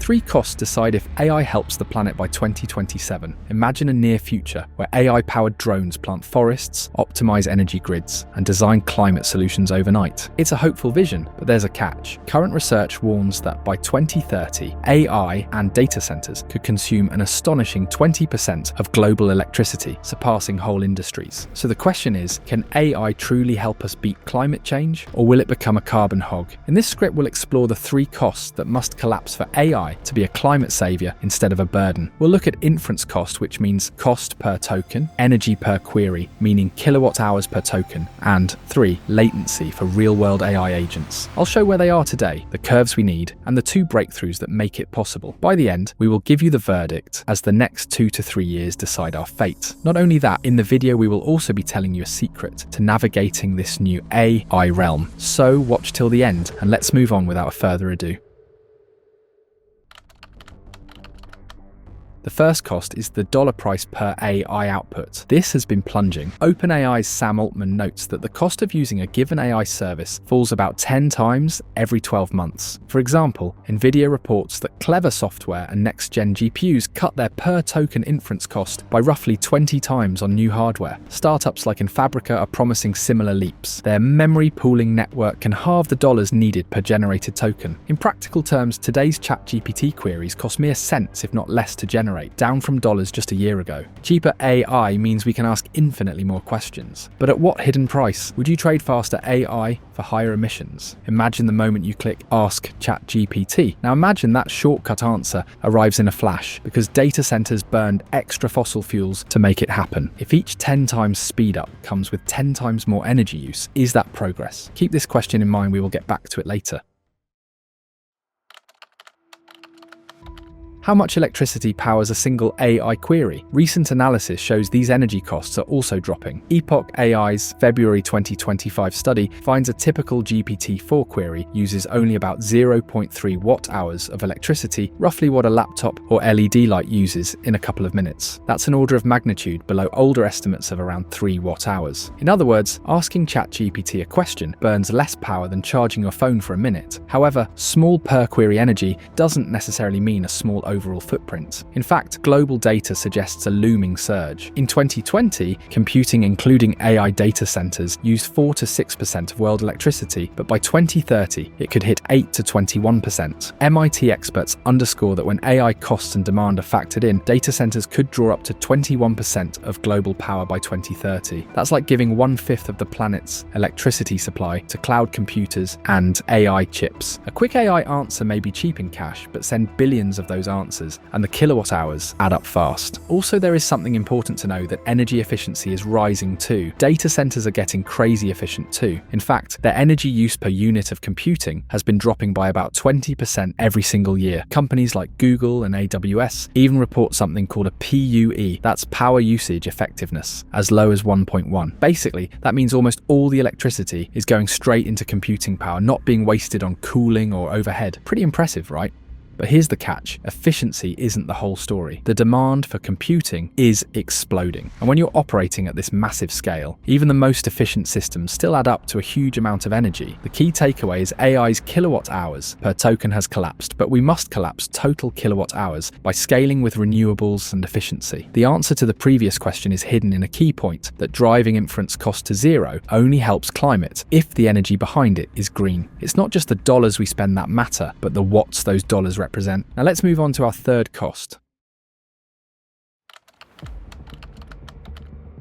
three costs decide if AI helps the planet by 2027. Imagine a near future where AI-powered drones plant forests, optimize energy grids, and design climate solutions overnight. It's a hopeful vision, but there's a catch. Current research warns that by 2030, AI and data centers could consume an astonishing 20% of global electricity, surpassing whole industries. So the question is, can AI truly help us beat climate change, or will it become a carbon hog? In this script, we'll explore the three costs that must collapse for AI to be a climate savior instead of a burden. We'll look at inference cost, which means cost per token, energy per query, meaning kilowatt hours per token, and 3, latency for real-world AI agents. I'll show where they are today, the curves we need, and the 2 breakthroughs that make it possible. By the end, we will give you the verdict as the next 2 to 3 years decide our fate. Not only that, in the video we will also be telling you a secret to navigating this new AI realm. So watch till the end, and let's move on without further ado. The first cost is the dollar price per AI output. This has been plunging. OpenAI's Sam Altman notes that the cost of using a given AI service falls about 10 times every 12 months. For example, NVIDIA reports that clever software and next-gen GPUs cut their per-token inference cost by roughly 20 times on new hardware. Startups like Infabrica are promising similar leaps. Their memory pooling network can halve the dollars needed per generated token. In practical terms, today's ChatGPT queries cost mere cents, if not less, to generate, down from dollars just a year ago. Cheaper AI means we can ask infinitely more questions. But at what hidden price? Would you trade faster AI for higher emissions? Imagine the moment you click Ask ChatGPT. Now imagine that shortcut answer arrives in a flash, because data centers burned extra fossil fuels to make it happen. If each 10 times speed up comes with 10 times more energy use, is that progress? Keep this question in mind, we will get back to it later. How much electricity powers a single AI query? Recent analysis shows these energy costs are also dropping. Epoch AI's February 2025 study finds a typical GPT-4 query uses only about 0.3 watt-hours of electricity, roughly what a laptop or LED light uses in a couple of minutes. That's an order of magnitude below older estimates of around 3 watt-hours. In other words, asking ChatGPT a question burns less power than charging your phone for a minute. However, small per-query energy doesn't necessarily mean a small overall footprint. In fact, global data suggests a looming surge. In 2020, computing including AI data centers used 4 to 6% of world electricity, but by 2030, it could hit 8 to 21%. MIT experts underscore that when AI costs and demand are factored in, data centers could draw up to 21% of global power by 2030. That's like giving 1/5 of the planet's electricity supply to cloud computers and AI chips. A quick AI answer may be cheap in cash, but send billions of those answers, and the kilowatt hours add up fast. Also, there is something important to know, that energy efficiency is rising too. Data centers are getting crazy efficient too. In fact, their energy use per unit of computing has been dropping by about 20% every single year. Companies like Google and AWS even report something called a PUE, that's power usage effectiveness, as low as 1.1. Basically, that means almost all the electricity is going straight into computing power, not being wasted on cooling or overhead. Pretty impressive, right? But here's the catch, efficiency isn't the whole story. The demand for computing is exploding. And when you're operating at this massive scale, even the most efficient systems still add up to a huge amount of energy. The key takeaway is AI's kilowatt hours per token has collapsed, but we must collapse total kilowatt hours by scaling with renewables and efficiency. The answer to the previous question is hidden in a key point, that driving inference cost to zero only helps climate if the energy behind it is green. It's not just the dollars we spend that matter, but the watts those dollars represent. Now let's move on to our third cost.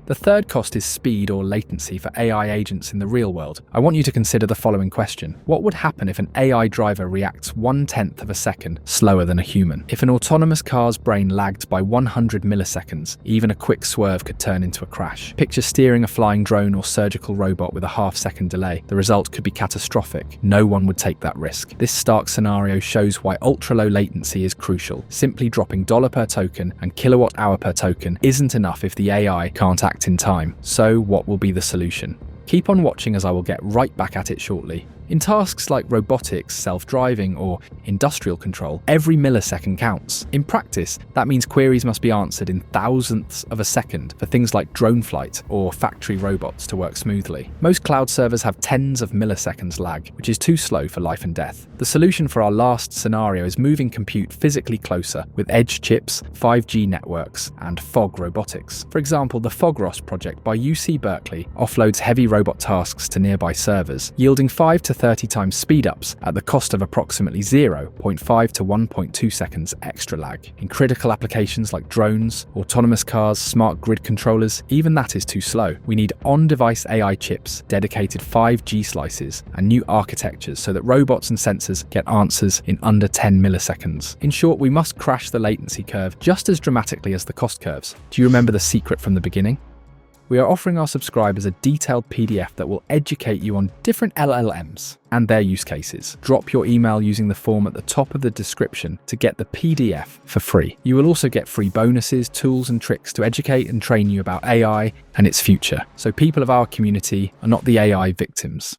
The third cost is speed or latency for AI agents in the real world. I want you to consider the following question. What would happen if an AI driver reacts 1/10 of a second slower than a human? If an autonomous car's brain lagged by 100 milliseconds, even a quick swerve could turn into a crash. Picture steering a flying drone or surgical robot with a half-second delay. The result could be catastrophic. No one would take that risk. This stark scenario shows why ultra-low latency is crucial. Simply dropping dollar per token and kilowatt hour per token isn't enough if the AI can't act in time. So what will be the solution? Keep on watching as I will get right back at it shortly. In tasks like robotics, self-driving, or industrial control, every millisecond counts. In practice, that means queries must be answered in thousandths of a second for things like drone flight or factory robots to work smoothly. Most cloud servers have tens of milliseconds lag, which is too slow for life and death. The solution for our last scenario is moving compute physically closer with edge chips, 5G networks, and fog robotics. For example, the FOGROS project by UC Berkeley offloads heavy robot tasks to nearby servers, yielding 5 to 30 times speedups at the cost of approximately 0.5 to 1.2 seconds extra lag. In critical applications like drones, autonomous cars, smart grid controllers, even that is too slow. We need on-device AI chips, dedicated 5G slices, and new architectures so that robots and sensors get answers in under 10 milliseconds. In short, we must crash the latency curve just as dramatically as the cost curves. Do you remember the secret from the beginning? We are offering our subscribers a detailed PDF that will educate you on different LLMs and their use cases. Drop your email using the form at the top of the description to get the PDF for free. You will also get free bonuses, tools, and tricks to educate and train you about AI and its future, so people of our community are not the AI victims.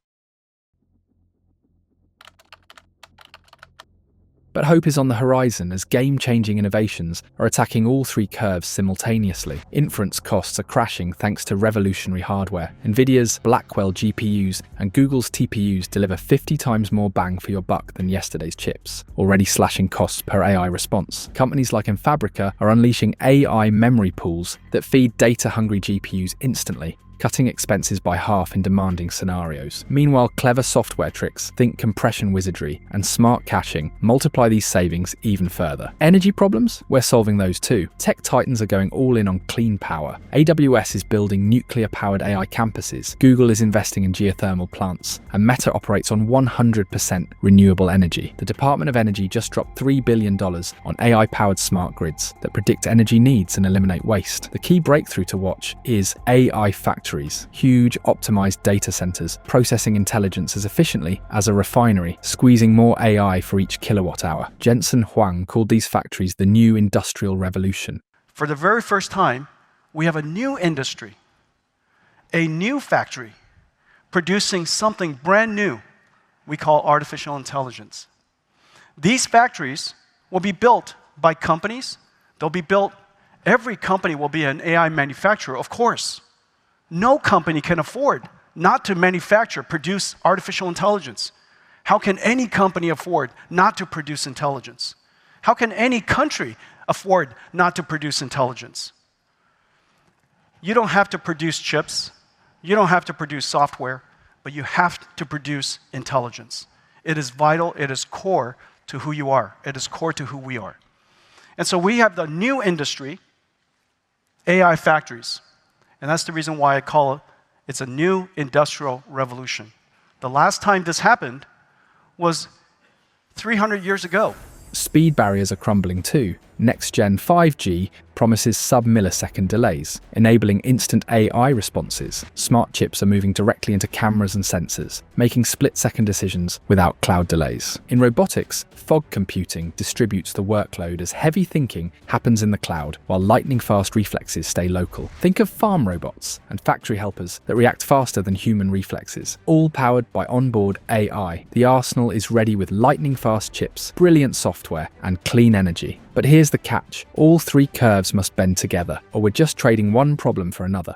But hope is on the horizon as game-changing innovations are attacking all three curves simultaneously. Inference costs are crashing thanks to revolutionary hardware. Nvidia's Blackwell GPUs and Google's TPUs deliver 50 times more bang for your buck than yesterday's chips, already slashing costs per AI response. Companies like Infabrica are unleashing AI memory pools that feed data-hungry GPUs instantly, cutting expenses by half in demanding scenarios. Meanwhile, clever software tricks, think compression wizardry, and smart caching multiply these savings even further. Energy problems? We're solving those too. Tech titans are going all in on clean power. AWS is building nuclear-powered AI campuses, Google is investing in geothermal plants, and Meta operates on 100% renewable energy. The Department of Energy just dropped $3 billion on AI-powered smart grids that predict energy needs and eliminate waste. The key breakthrough to watch is AI factories. Huge optimized data centers processing intelligence as efficiently as a refinery, squeezing more AI for each kilowatt hour. Jensen Huang called these factories the new industrial revolution. For the very first time, we have a new industry, a new factory, producing something brand new we call artificial intelligence. These factories will be built by companies. They'll be built, every company will be an AI manufacturer, of course. No company can afford not to produce artificial intelligence. How can any company afford not to produce intelligence? How can any country afford not to produce intelligence? You don't have to produce chips. You don't have to produce software, but you have to produce intelligence. It is vital. It is core to who you are. It is core to who we are. And so we have the new industry, AI factories. And that's the reason why I call it's a new industrial revolution. The last time this happened was 300 years ago. Speed barriers are crumbling too. Next-gen 5G promises sub-millisecond delays, enabling instant AI responses. Smart chips are moving directly into cameras and sensors, making split-second decisions without cloud delays. In robotics, fog computing distributes the workload as heavy thinking happens in the cloud, while lightning-fast reflexes stay local. Think of farm robots and factory helpers that react faster than human reflexes, all powered by onboard AI. The arsenal is ready with lightning-fast chips, brilliant software, and clean energy. But here's the catch. All three curves must bend together, or we're just trading one problem for another.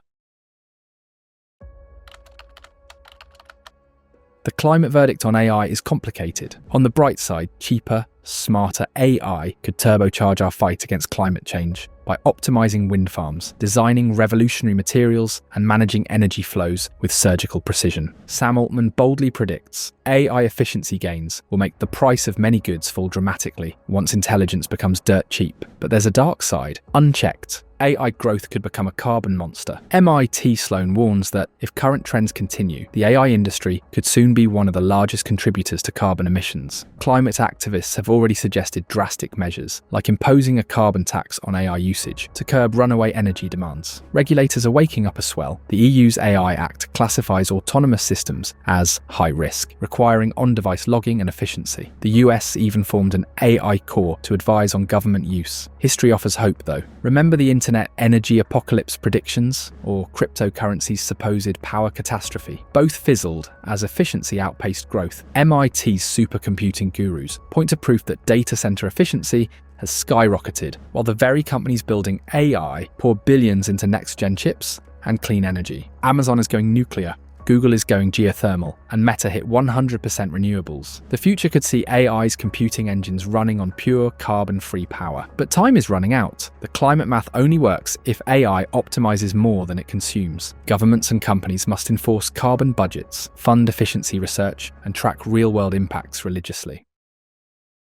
The climate verdict on AI is complicated. On the bright side, cheaper, smarter AI could turbocharge our fight against climate change by optimizing wind farms, designing revolutionary materials, and managing energy flows with surgical precision. Sam Altman boldly predicts AI efficiency gains will make the price of many goods fall dramatically once intelligence becomes dirt cheap. But there's a dark side. Unchecked, AI growth could become a carbon monster. MIT Sloan warns that if current trends continue, the AI industry could soon be one of the largest contributors to carbon emissions. Climate activists have already suggested drastic measures, like imposing a carbon tax on AI usage to curb runaway energy demands. Regulators are waking up as well. The EU's AI Act classifies autonomous systems as high risk, requiring on-device logging and efficiency. The US even formed an AI core to advise on government use. History offers hope, though. Remember the internet energy apocalypse predictions, or cryptocurrency's supposed power catastrophe? Both fizzled as efficiency outpaced growth. MIT's supercomputing gurus point to proof that data center efficiency has skyrocketed, while the very companies building AI pour billions into next-gen chips and clean energy. Amazon is going nuclear, Google is going geothermal, and Meta hit 100% renewables. The future could see AI's computing engines running on pure carbon-free power. But time is running out. The climate math only works if AI optimizes more than it consumes. Governments and companies must enforce carbon budgets, fund efficiency research, and track real-world impacts religiously.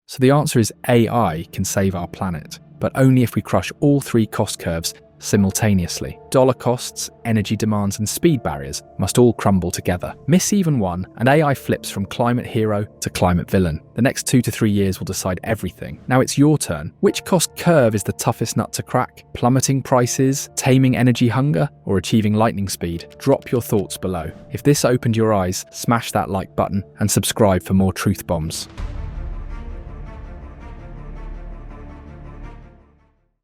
So the answer is AI can save our planet, but only if we crush all three cost curves simultaneously. Dollar costs, energy demands, and speed barriers must all crumble together. Miss even one, and AI flips from climate hero to climate villain. The next 2 to 3 years will decide everything. Now it's your turn. Which cost curve is the toughest nut to crack? Plummeting prices, taming energy hunger, or achieving lightning speed? Drop your thoughts below. If this opened your eyes, smash that like button and subscribe for more truth bombs.